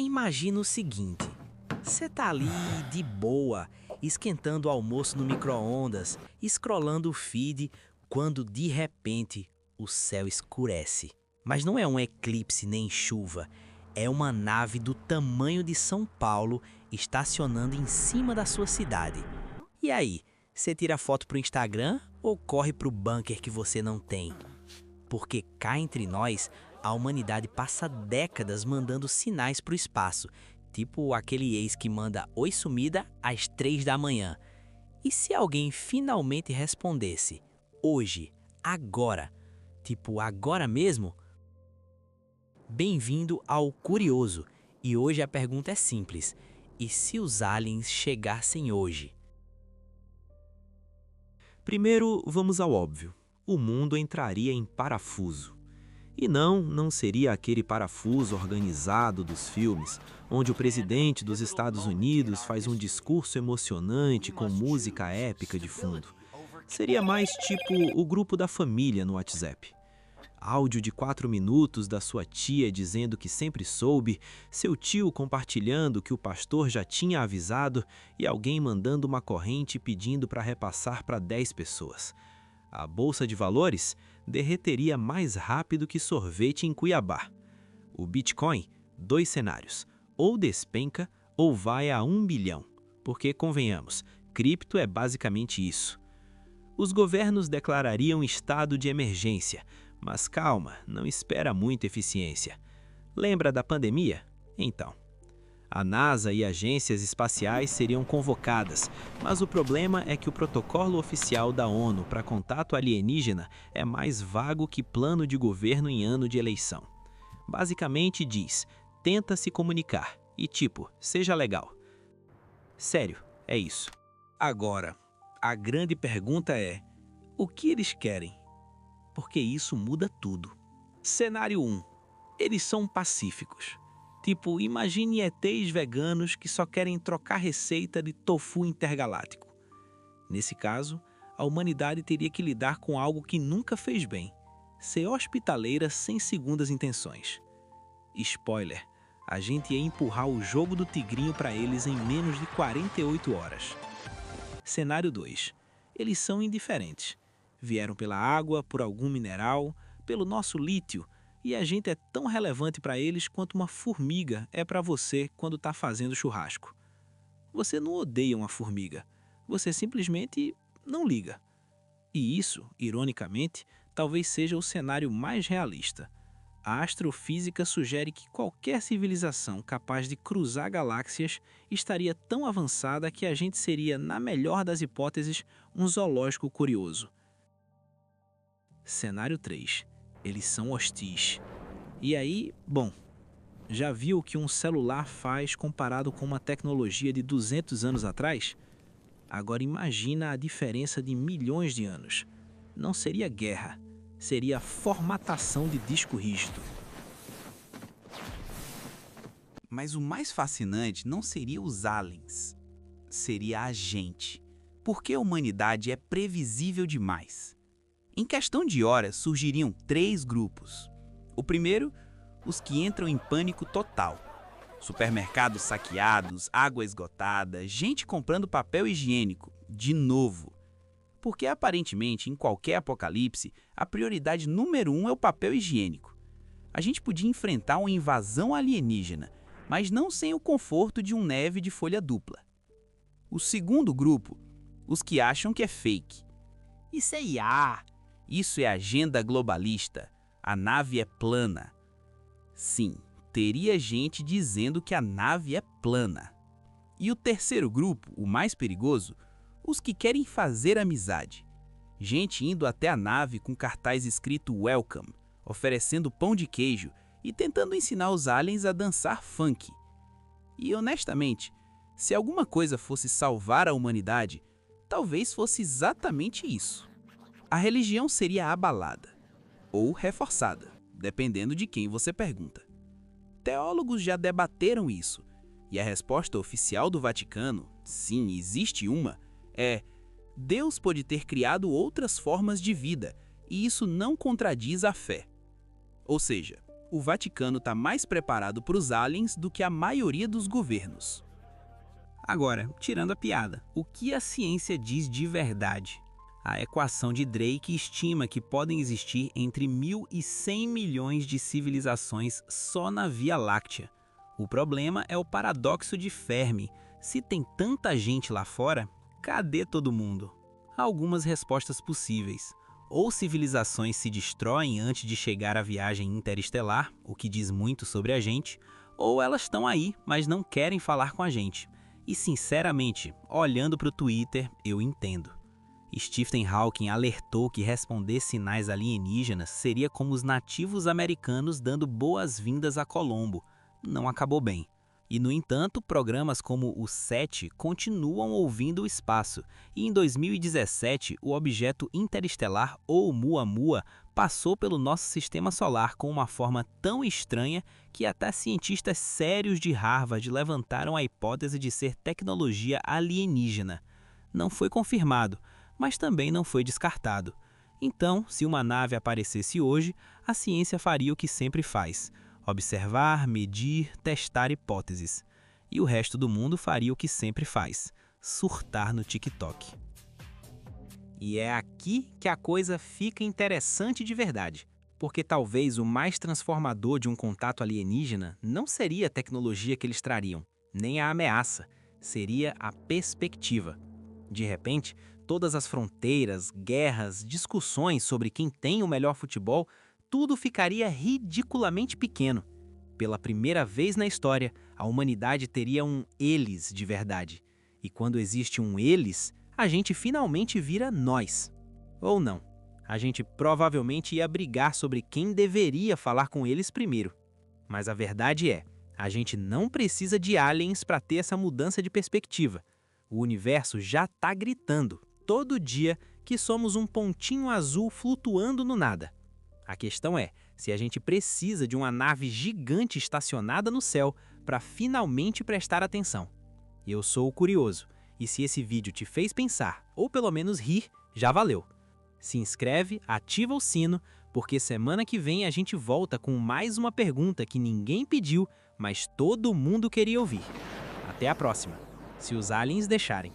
Imagina o seguinte, você tá ali de boa, esquentando o almoço no micro-ondas, scrollando o feed, quando de repente o céu escurece. Mas não é um eclipse nem chuva, é uma nave do tamanho de São Paulo estacionando em cima da sua cidade. E aí, você tira foto pro Instagram ou corre pro bunker que você não tem? Porque cá entre nós, a humanidade passa décadas mandando sinais pro espaço, tipo aquele ex que manda oi sumida às 3 da manhã. E se alguém finalmente respondesse, hoje, agora, tipo agora mesmo? Bem-vindo ao Curioso, e hoje a pergunta é simples, e se os aliens chegassem hoje? Primeiro, vamos ao óbvio. O mundo entraria em parafuso. E não seria aquele parafuso organizado dos filmes, onde o presidente dos Estados Unidos faz um discurso emocionante com música épica de fundo. Seria mais tipo o grupo da família no WhatsApp. Áudio de 4 minutos da sua tia dizendo que sempre soube, seu tio compartilhando que o pastor já tinha avisado e alguém mandando uma corrente pedindo para repassar para 10 pessoas. A bolsa de valores derreteria mais rápido que sorvete em Cuiabá. O Bitcoin, 2 cenários, ou despenca ou vai a 1 bilhão, porque convenhamos, cripto é basicamente isso. Os governos declarariam estado de emergência, mas calma, não espera muita eficiência. Lembra da pandemia? Então. A NASA e agências espaciais seriam convocadas, mas o problema é que o protocolo oficial da ONU para contato alienígena é mais vago que plano de governo em ano de eleição. Basicamente diz, tenta se comunicar e tipo, seja legal. Sério, é isso. Agora, a grande pergunta é, o que eles querem? Porque isso muda tudo. Cenário 1. Eles são pacíficos. Tipo, imagine ETs veganos que só querem trocar receita de tofu intergaláctico. Nesse caso, a humanidade teria que lidar com algo que nunca fez bem. Ser hospitaleira sem segundas intenções. Spoiler, a gente ia empurrar o jogo do tigrinho para eles em menos de 48 horas. Cenário 2. Eles são indiferentes. Vieram pela água, por algum mineral, pelo nosso lítio, e a gente é tão relevante para eles quanto uma formiga é para você quando está fazendo churrasco. Você não odeia uma formiga, você simplesmente não liga. E isso, ironicamente, talvez seja o cenário mais realista. A astrofísica sugere que qualquer civilização capaz de cruzar galáxias estaria tão avançada que a gente seria, na melhor das hipóteses, um zoológico curioso. Cenário 3. Eles são hostis. E aí, bom, já viu o que um celular faz comparado com uma tecnologia de 200 anos atrás? Agora imagina a diferença de milhões de anos. Não seria guerra, seria formatação de disco rígido. Mas o mais fascinante não seria os aliens, seria a gente. Porque a humanidade é previsível demais. Em questão de horas surgiriam 3 grupos. O primeiro, os que entram em pânico total. Supermercados saqueados, água esgotada, gente comprando papel higiênico, de novo. Porque aparentemente, em qualquer apocalipse, a prioridade número 1 é o papel higiênico. A gente podia enfrentar uma invasão alienígena, mas não sem o conforto de um neve de folha dupla. O segundo grupo, os que acham que é fake. Isso é IA. Isso é agenda globalista. A nave é plana. Sim, teria gente dizendo que a nave é plana. E o terceiro grupo, o mais perigoso, os que querem fazer amizade. Gente indo até a nave com cartaz escrito Welcome, oferecendo pão de queijo e tentando ensinar os aliens a dançar funk. E honestamente, se alguma coisa fosse salvar a humanidade, talvez fosse exatamente isso. A religião seria abalada, ou reforçada, dependendo de quem você pergunta. Teólogos já debateram isso, e a resposta oficial do Vaticano, sim, existe uma, é: Deus pode ter criado outras formas de vida, e isso não contradiz a fé. Ou seja, o Vaticano está mais preparado para os aliens do que a maioria dos governos. Agora, tirando a piada, o que a ciência diz de verdade? A equação de Drake estima que podem existir entre 1.000 e 100 milhões de civilizações só na Via Láctea. O problema é o paradoxo de Fermi. Se tem tanta gente lá fora, cadê todo mundo? Há algumas respostas possíveis. Ou civilizações se destroem antes de chegar à viagem interestelar, o que diz muito sobre a gente, ou elas estão aí, mas não querem falar com a gente. E sinceramente, olhando para o Twitter, eu entendo. Stephen Hawking alertou que responder sinais alienígenas seria como os nativos americanos dando boas-vindas a Colombo. Não acabou bem. E, no entanto, programas como o SETI continuam ouvindo o espaço, e em 2017 o objeto interestelar Oumuamua passou pelo nosso sistema solar com uma forma tão estranha que até cientistas sérios de Harvard levantaram a hipótese de ser tecnologia alienígena. Não foi confirmado, mas também não foi descartado. Então, se uma nave aparecesse hoje, a ciência faria o que sempre faz: observar, medir, testar hipóteses. E o resto do mundo faria o que sempre faz: surtar no TikTok. E é aqui que a coisa fica interessante de verdade, porque talvez o mais transformador de um contato alienígena não seria a tecnologia que eles trariam, nem a ameaça, seria a perspectiva. De repente, todas as fronteiras, guerras, discussões sobre quem tem o melhor futebol, tudo ficaria ridiculamente pequeno. Pela primeira vez na história, a humanidade teria um eles de verdade. E quando existe um eles, a gente finalmente vira nós. Ou não. A gente provavelmente ia brigar sobre quem deveria falar com eles primeiro. Mas a verdade é, a gente não precisa de aliens para ter essa mudança de perspectiva. O universo já está gritando, todo dia, que somos um pontinho azul flutuando no nada. A questão é se a gente precisa de uma nave gigante estacionada no céu para finalmente prestar atenção. Eu sou o Curioso, e se esse vídeo te fez pensar, ou pelo menos rir, já valeu. Se inscreve, ativa o sino, porque semana que vem a gente volta com mais uma pergunta que ninguém pediu, mas todo mundo queria ouvir. Até a próxima, se os aliens deixarem.